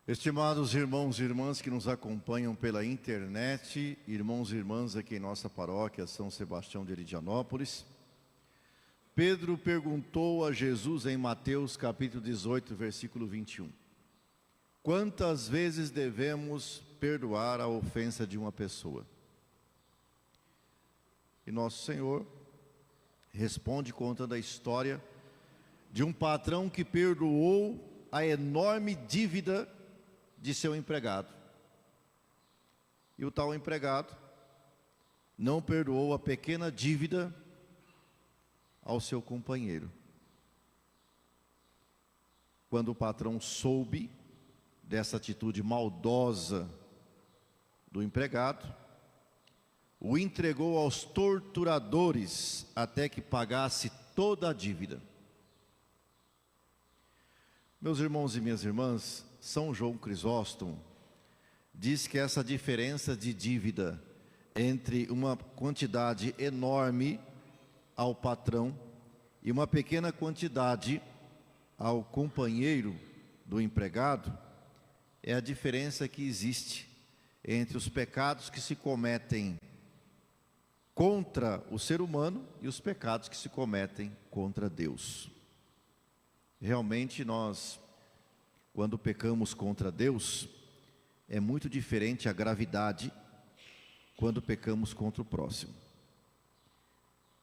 Estimados irmãos e irmãs que nos acompanham pela internet, irmãos e irmãs aqui em nossa paróquia São Sebastião de Eridianópolis, Pedro perguntou a Jesus em Mateus capítulo 18, versículo 21. Quantas vezes devemos perdoar a ofensa de uma pessoa? E nosso Senhor responde contando a história de um patrão que perdoou a enorme dívida de seu empregado. E o tal empregado não perdoou a pequena dívida ao seu companheiro. Quando o patrão soube dessa atitude maldosa do empregado, o entregou aos torturadores até que pagasse toda a dívida. Meus irmãos e minhas irmãs, São João Crisóstomo diz que essa diferença de dívida entre uma quantidade enorme ao patrão e uma pequena quantidade ao companheiro do empregado é a diferença que existe entre os pecados que se cometem contra o ser humano e os pecados que se cometem contra Deus. Realmente nós, quando pecamos contra Deus, é muito diferente a gravidade quando pecamos contra o próximo.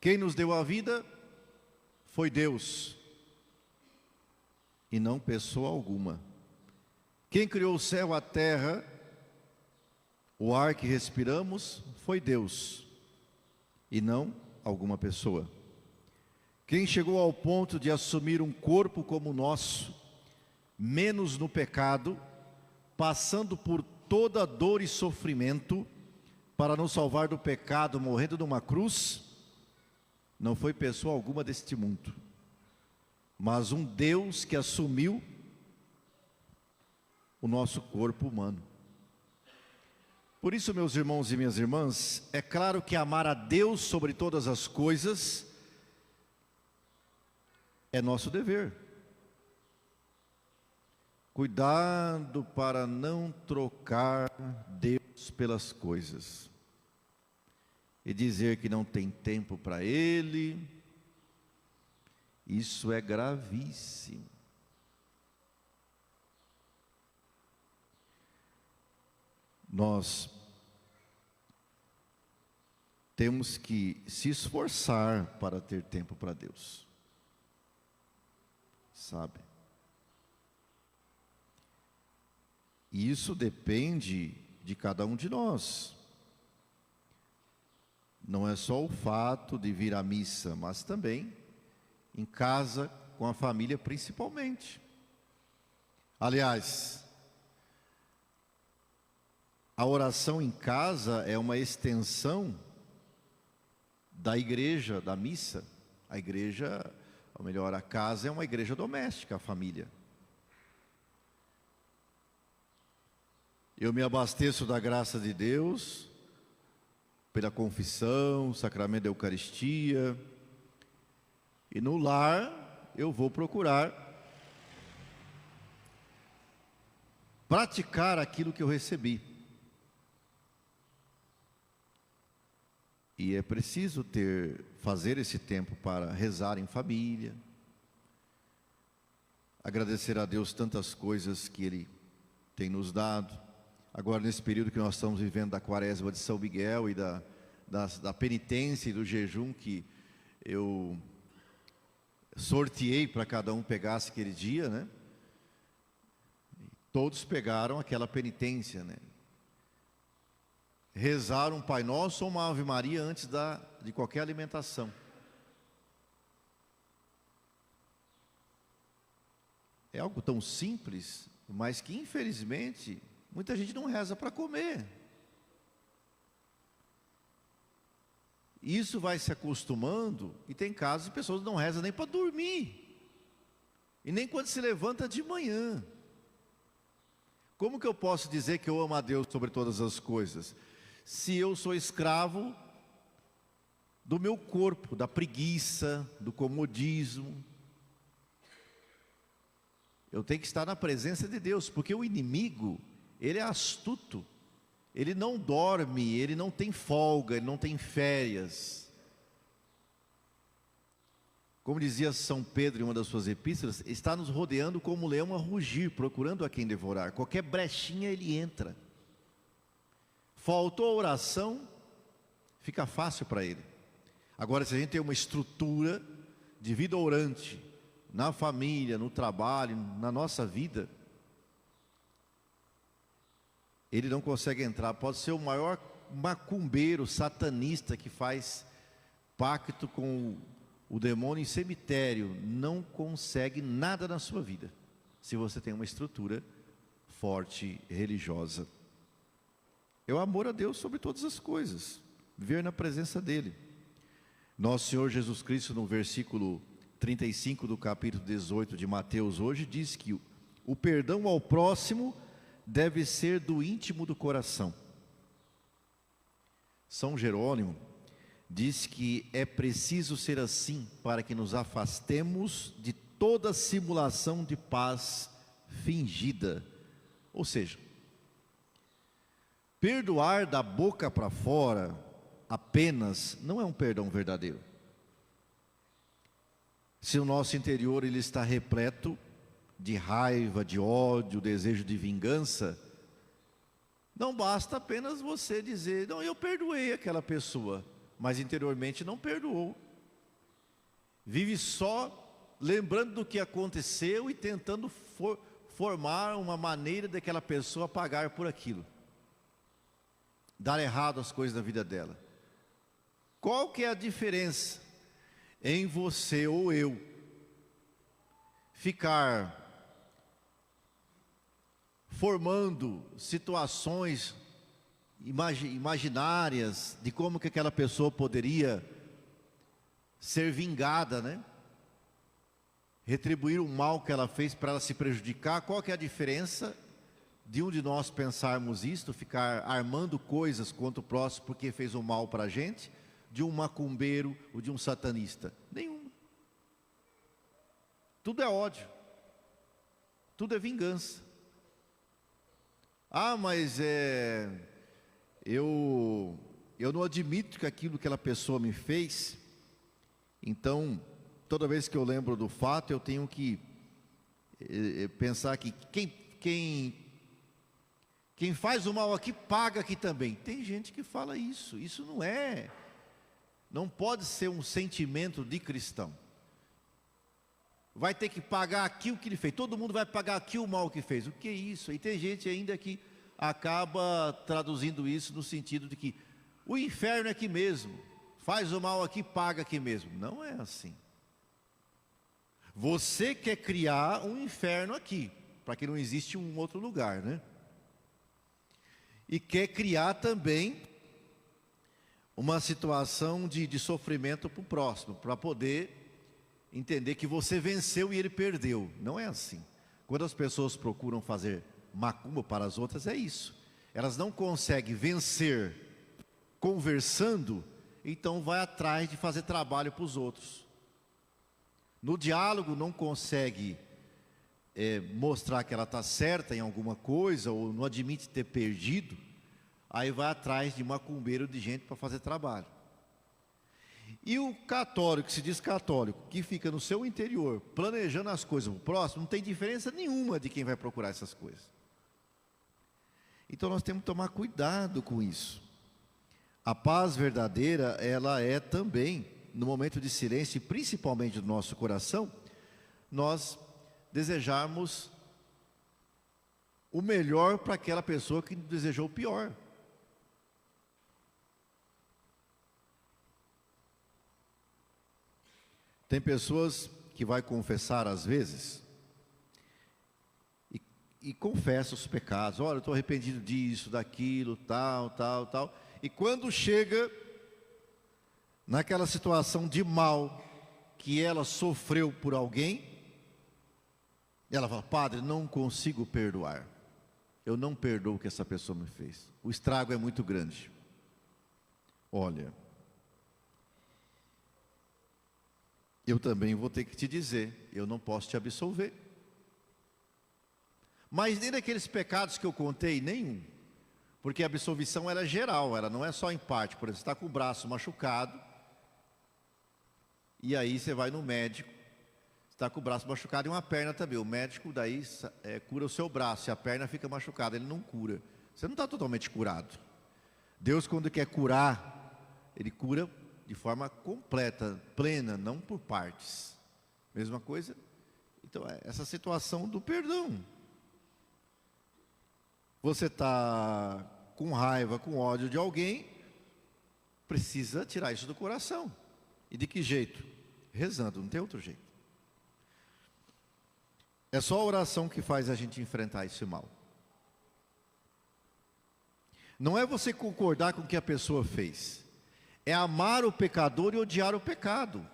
Quem nos deu a vida foi Deus, e não pessoa alguma. Quem criou o céu, a terra, o ar que respiramos, foi Deus, e não alguma pessoa. Quem chegou ao ponto de assumir um corpo como o nosso, menos no pecado, passando por toda dor e sofrimento, para nos salvar do pecado, morrendo numa cruz, não foi pessoa alguma deste mundo, mas um Deus que assumiu o nosso corpo humano. Por isso, meus irmãos e minhas irmãs, é claro que amar a Deus sobre todas as coisas é nosso dever. Cuidado para não trocar Deus pelas coisas e dizer que não tem tempo para Ele. Isso é gravíssimo. Nós temos que se esforçar para ter tempo para Deus, sabe? E isso depende de cada um de nós. Não é só o fato de vir à missa, mas também em casa, com a família principalmente. Aliás, a oração em casa é uma extensão da igreja, da missa. A igreja, ou melhor, a casa é uma igreja doméstica, a família. Eu me abasteço da graça de Deus pela confissão, sacramento da Eucaristia, e no lar eu vou procurar praticar aquilo que eu recebi. E é preciso fazer esse tempo para rezar em família, agradecer a Deus tantas coisas que Ele tem nos dado. Agora, nesse período que nós estamos vivendo da quaresma de São Miguel e da penitência e do jejum que eu sorteei para cada um pegasse aquele dia, né? Todos pegaram aquela penitência, né? Rezar um Pai Nosso ou uma Ave Maria antes de qualquer alimentação. É algo tão simples, mas que infelizmente muita gente não reza para comer. Isso vai se acostumando, e tem casos de pessoas que não rezam nem para dormir, e nem quando se levanta de manhã. Como que eu posso dizer que eu amo a Deus sobre todas as coisas, se eu sou escravo do meu corpo, da preguiça, do comodismo? Eu tenho que estar na presença de Deus, porque o inimigo, ele é astuto. Ele não dorme, ele não tem folga, ele não tem férias. Como dizia São Pedro em uma das suas epístolas, está nos rodeando como um leão a rugir, procurando a quem devorar. Qualquer brechinha ele entra. Faltou a oração, fica fácil para ele. Agora, se a gente tem uma estrutura de vida orante, na família, no trabalho, na nossa vida, ele não consegue entrar. Pode ser o maior macumbeiro, satanista, que faz pacto com o demônio em cemitério, não consegue nada na sua vida, se você tem uma estrutura forte, religiosa. É o amor a Deus sobre todas as coisas, viver na presença dEle. Nosso Senhor Jesus Cristo, no versículo 35 do capítulo 18 de Mateus hoje, diz que o perdão ao próximo deve ser do íntimo do coração. São Jerônimo diz que é preciso ser assim para que nos afastemos de toda simulação de paz fingida. Ou seja, perdoar da boca para fora apenas não é um perdão verdadeiro. Se o nosso interior ele está repleto de raiva, de ódio, desejo de vingança, não basta apenas você dizer, não, eu perdoei aquela pessoa, mas interiormente não perdoou. Vive só lembrando do que aconteceu e tentando formar uma maneira daquela pessoa pagar por aquilo, dar errado as coisas da vida dela. Qual que é a diferença em você ou eu ficar formando situações imaginárias de como que aquela pessoa poderia ser vingada, né? Retribuir o mal que ela fez para ela se prejudicar? Qual que é a diferença de um de nós pensarmos isto, ficar armando coisas contra o próximo porque fez o mal para a gente, de um macumbeiro ou de um satanista? Nenhum. Tudo é ódio, tudo é vingança. Ah, mas eu não admito que aquilo que aquela pessoa me fez, então toda vez que eu lembro do fato eu tenho que pensar que quem faz o mal aqui paga aqui também. Tem gente que fala isso. Isso não pode ser um sentimento de cristão. Vai ter que pagar aqui o que ele fez, todo mundo vai pagar aqui o mal que fez. O que é isso? E tem gente ainda que acaba traduzindo isso no sentido de que o inferno é aqui mesmo, faz o mal aqui, paga aqui mesmo. Não é assim. Você quer criar um inferno aqui, para que não existe um outro lugar, né? E quer criar também uma situação de sofrimento para o próximo, para poder entender que você venceu e ele perdeu. Não é assim. Quando as pessoas procuram fazer macumba para as outras, é isso. Elas não conseguem vencer conversando, então vai atrás de fazer trabalho para os outros. No diálogo não consegue mostrar que ela está certa em alguma coisa, ou não admite ter perdido, aí vai atrás de macumbeiro, de gente para fazer trabalho. E o católico, que se diz católico, que fica no seu interior, planejando as coisas para o próximo, não tem diferença nenhuma de quem vai procurar essas coisas. Então nós temos que tomar cuidado com isso. A paz verdadeira, ela é também, no momento de silêncio, e principalmente do nosso coração, nós desejarmos o melhor para aquela pessoa que desejou o pior. Tem pessoas que vai confessar às vezes e confessa os pecados. Olha, eu estou arrependido disso, daquilo, tal. E quando chega naquela situação de mal que ela sofreu por alguém, ela fala: padre, não consigo perdoar. Eu não perdoo o que essa pessoa me fez. O estrago é muito grande. Olha, eu também vou ter que te dizer, eu não posso te absolver. Mas nem daqueles pecados que eu contei, nenhum. Porque a absolvição era geral, ela não é só em parte. Por exemplo, você está com o braço machucado, e aí você vai no médico, está com o braço machucado e uma perna também. O médico daí cura o seu braço, e a perna fica machucada, ele não cura. Você não está totalmente curado. Deus, quando quer curar, Ele cura de forma completa, plena, não por partes. Mesma coisa, então, essa situação do perdão. Você está com raiva, com ódio de alguém, precisa tirar isso do coração. E de que jeito? Rezando, não tem outro jeito. É só a oração que faz a gente enfrentar esse mal. Não é você concordar com o que a pessoa fez. É amar o pecador e odiar o pecado.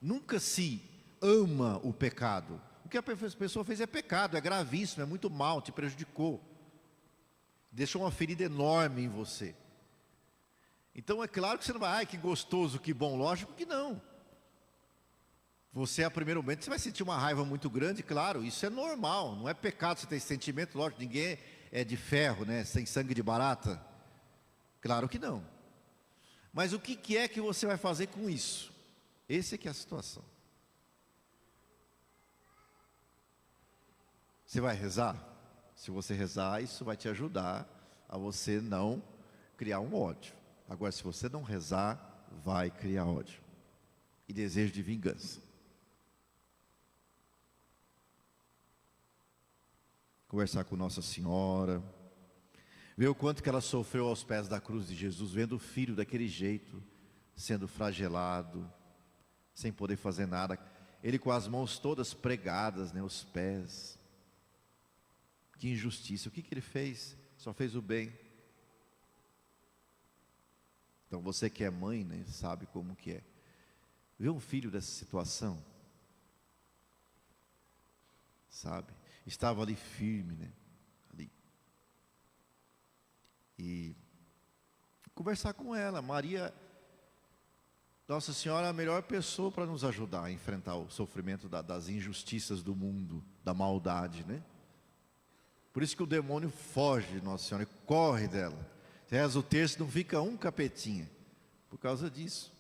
Nunca se ama o pecado. O que a pessoa fez é pecado, é gravíssimo, é muito mal, te prejudicou. Deixou uma ferida enorme em você. Então é claro que você não vai, ai que gostoso, que bom. Lógico que não. Você, a primeiro momento, você vai sentir uma raiva muito grande, claro, isso é normal, não é pecado você ter esse sentimento, lógico, ninguém é de ferro, né, sem sangue de barata. Claro que não. Mas o que é que você vai fazer com isso? Essa é que é a situação. Você vai rezar? Se você rezar, isso vai te ajudar a você não criar um ódio. Agora, se você não rezar, vai criar ódio e desejo de vingança. Conversar com Nossa Senhora, ver o quanto que ela sofreu aos pés da cruz de Jesus, vendo o filho daquele jeito, sendo flagelado, sem poder fazer nada, ele com as mãos todas pregadas, né, os pés. Que injustiça, o que ele fez? Só fez o bem. Então você que é mãe, né, sabe como que é. Ver um filho dessa situação, sabe? Estava ali firme, né? Ali. E conversar com ela. Maria, Nossa Senhora é a melhor pessoa para nos ajudar a enfrentar o sofrimento das injustiças do mundo, da maldade, né? Por isso que o demônio foge de Nossa Senhora, corre dela. Você reza o terço, não fica um capetinha, por causa disso.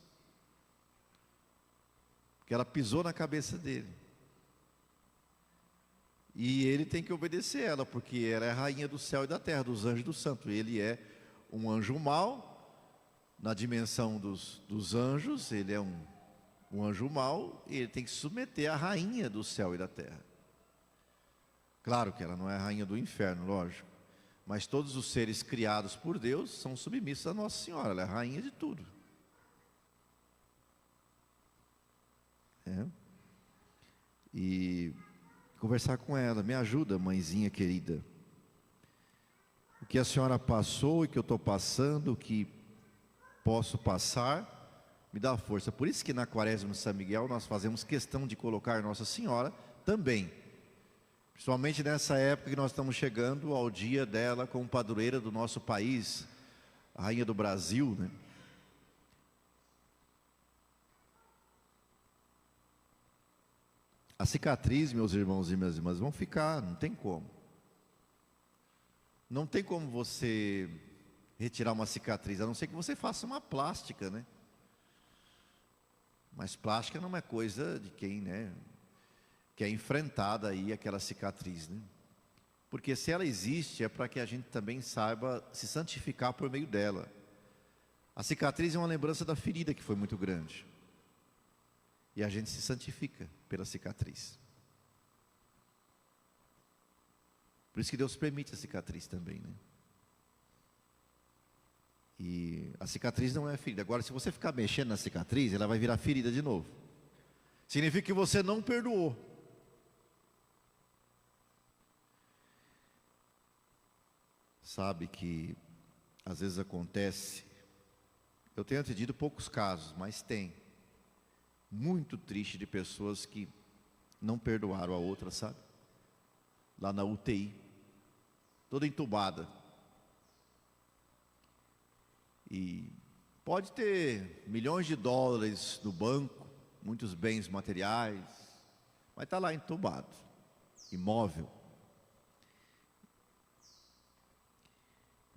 Porque ela pisou na cabeça dele. E ele tem que obedecer ela, porque ela é a rainha do céu e da terra, dos anjos do santo. Ele é um anjo mau, na dimensão dos anjos, ele é um anjo mau, e ele tem que se submeter à rainha do céu e da terra. Claro que ela não é a rainha do inferno, lógico. Mas todos os seres criados por Deus são submissos a Nossa Senhora, ela é a rainha de tudo. E conversar com ela, me ajuda, mãezinha querida. O que a senhora passou e que eu estou passando, o que posso passar, me dá força. Por isso que na Quaresma de São Miguel nós fazemos questão de colocar Nossa Senhora também. Principalmente nessa época que nós estamos chegando ao dia dela como padroeira do nosso país, a rainha do Brasil, né? A cicatriz, meus irmãos e minhas irmãs, vão ficar, não tem como. Não tem como você retirar uma cicatriz, a não ser que você faça uma plástica, né? Mas plástica não é coisa de quem, né, que é enfrentada aí aquela cicatriz, né? Porque se ela existe, é para que a gente também saiba se santificar por meio dela. A cicatriz é uma lembrança da ferida que foi muito grande. E a gente se santifica pela cicatriz. Por isso que Deus permite a cicatriz também, né? E a cicatriz não é ferida. Agora, se você ficar mexendo na cicatriz, ela vai virar ferida de novo. Significa que você não perdoou. Sabe que às vezes acontece, eu tenho atendido poucos casos, mas tem. Muito triste de pessoas que não perdoaram a outra, sabe? Lá na UTI, toda entubada. E pode ter milhões de dólares no banco, muitos bens materiais, mas está lá entubado, imóvel.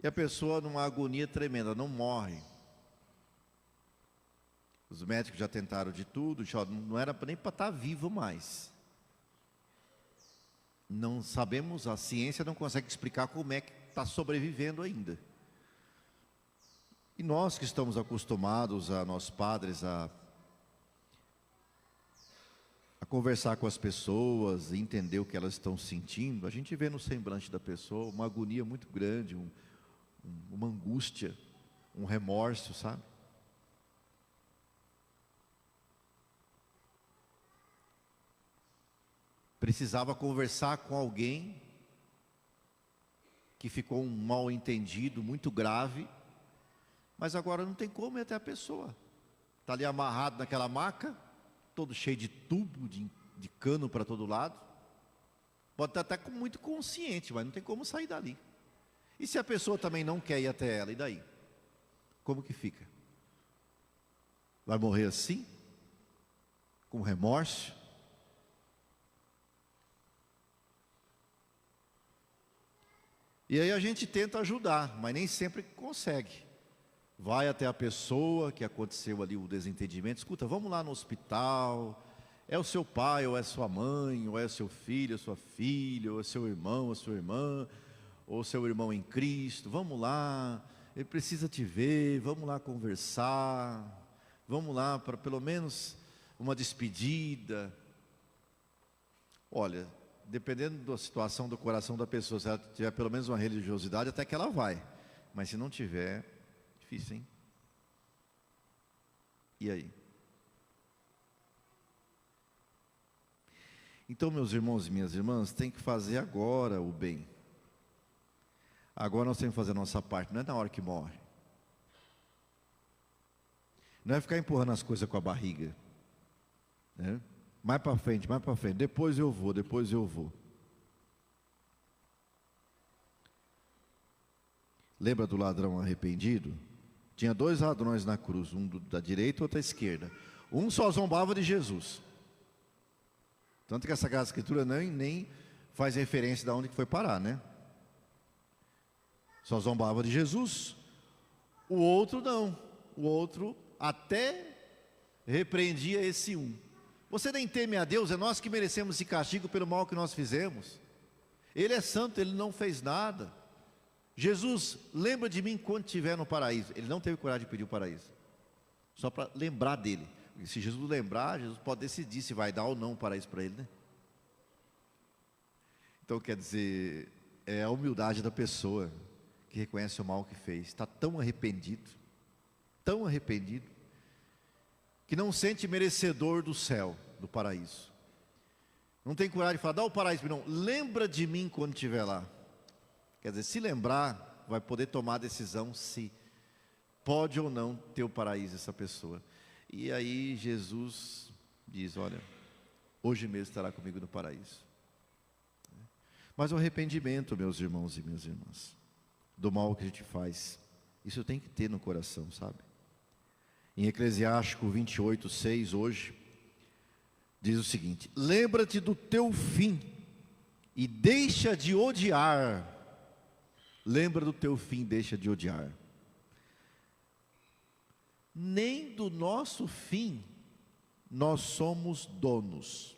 E a pessoa numa agonia tremenda, não morre. Os médicos já tentaram de tudo, já não era nem para estar vivo mais. Não sabemos, a ciência não consegue explicar como é que está sobrevivendo ainda. E nós que estamos acostumados, a nós padres, a conversar com as pessoas, entender o que elas estão sentindo, a gente vê no semblante da pessoa uma agonia muito grande, uma angústia, um remorso, sabe? Precisava conversar com alguém que ficou um mal entendido muito grave, mas agora não tem como ir até a pessoa. Está ali amarrado naquela maca, todo cheio de tubo, de cano para todo lado. Pode estar até muito consciente, mas não tem como sair dali. E se a pessoa também não quer ir até ela, e daí? Como que fica? Vai morrer assim? Com remorso? E aí a gente tenta ajudar, mas nem sempre consegue. Vai até a pessoa que aconteceu ali o desentendimento, escuta, vamos lá no hospital, é o seu pai, ou é sua mãe, ou é seu filho, ou sua filha, ou é seu irmão, ou sua irmã, ou seu irmão em Cristo, vamos lá, ele precisa te ver, vamos lá conversar, vamos lá para pelo menos uma despedida. Olha, dependendo da situação do coração da pessoa, se ela tiver pelo menos uma religiosidade, até que ela vai, mas se não tiver, difícil, hein? E aí? Então, meus irmãos e minhas irmãs, tem que fazer agora o bem. Agora nós temos que fazer a nossa parte, não é na hora que morre. Não é ficar empurrando as coisas com a barriga, né? Mais para frente, depois eu vou. Lembra do ladrão arrependido? Tinha 2 ladrões na cruz, um da direita e outro da esquerda. Um só zombava de Jesus. Tanto que a Sagrada Escritura nem faz referência de onde que foi parar, né? Só zombava de Jesus. O outro não. O outro até repreendia esse um. Você nem teme a Deus, é nós que merecemos esse castigo pelo mal que nós fizemos. Ele é santo, ele não fez nada. Jesus, lembra de mim quando estiver no paraíso. Ele não teve coragem de pedir o paraíso, só para lembrar dele. E se Jesus lembrar, Jesus pode decidir se vai dar ou não o paraíso para ele, né? Então quer dizer, é a humildade da pessoa que reconhece o mal que fez. Está tão arrependido, que não sente merecedor do céu, do paraíso. Não tem coragem de falar, dá o paraíso, não, lembra de mim quando estiver lá. Quer dizer, se lembrar, vai poder tomar a decisão se pode ou não ter o paraíso essa pessoa. E aí Jesus diz, olha, hoje mesmo estará comigo no paraíso. Mas o arrependimento, meus irmãos e minhas irmãs, do mal que a gente faz, isso tem que ter no coração, sabe? Em Eclesiástico 28:6 hoje, diz o seguinte: lembra-te do teu fim e deixa de odiar. Lembra do teu fim, deixa de odiar. Nem do nosso fim nós somos donos.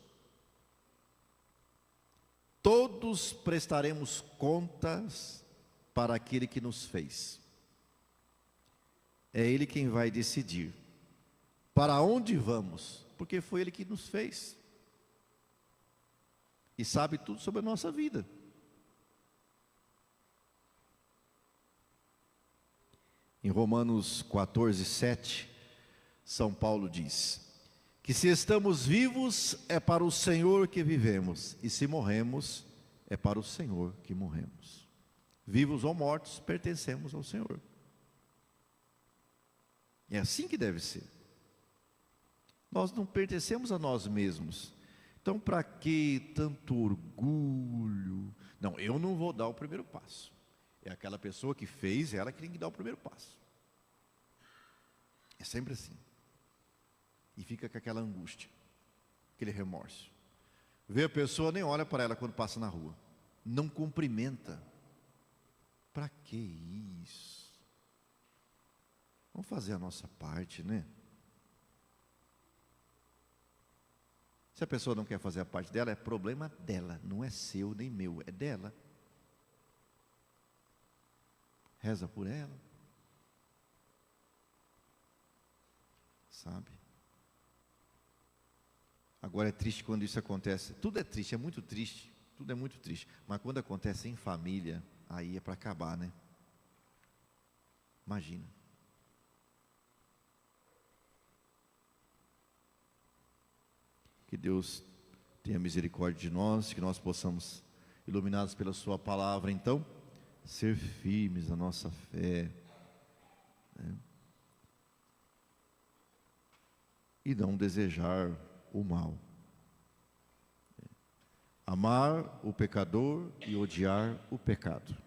Todos prestaremos contas para aquele que nos fez. É Ele quem vai decidir para onde vamos, porque foi Ele que nos fez e sabe tudo sobre a nossa vida. Em Romanos 14:7, São Paulo diz que se estamos vivos é para o Senhor que vivemos, e se morremos é para o Senhor que morremos. Vivos ou mortos, pertencemos ao Senhor. É assim que deve ser. Nós não pertencemos a nós mesmos. Então, para que tanto orgulho? Não, eu não vou dar o primeiro passo. É aquela pessoa que fez, ela que tem que dar o primeiro passo. É sempre assim. E fica com aquela angústia, aquele remorso. Vê a pessoa, nem olha para ela quando passa na rua. Não cumprimenta. Para que isso? Vamos fazer a nossa parte, né? Se a pessoa não quer fazer a parte dela, é problema dela, não é seu nem meu, é dela. Reza por ela. Sabe? Agora é triste quando isso acontece. Tudo é triste, é muito triste. Tudo é muito triste. Mas quando acontece em família, aí é para acabar, né? Imagina. Que Deus tenha misericórdia de nós, que nós possamos, iluminados pela Sua palavra, então, ser firmes na nossa fé, né? E não desejar o mal. Amar o pecador e odiar o pecado.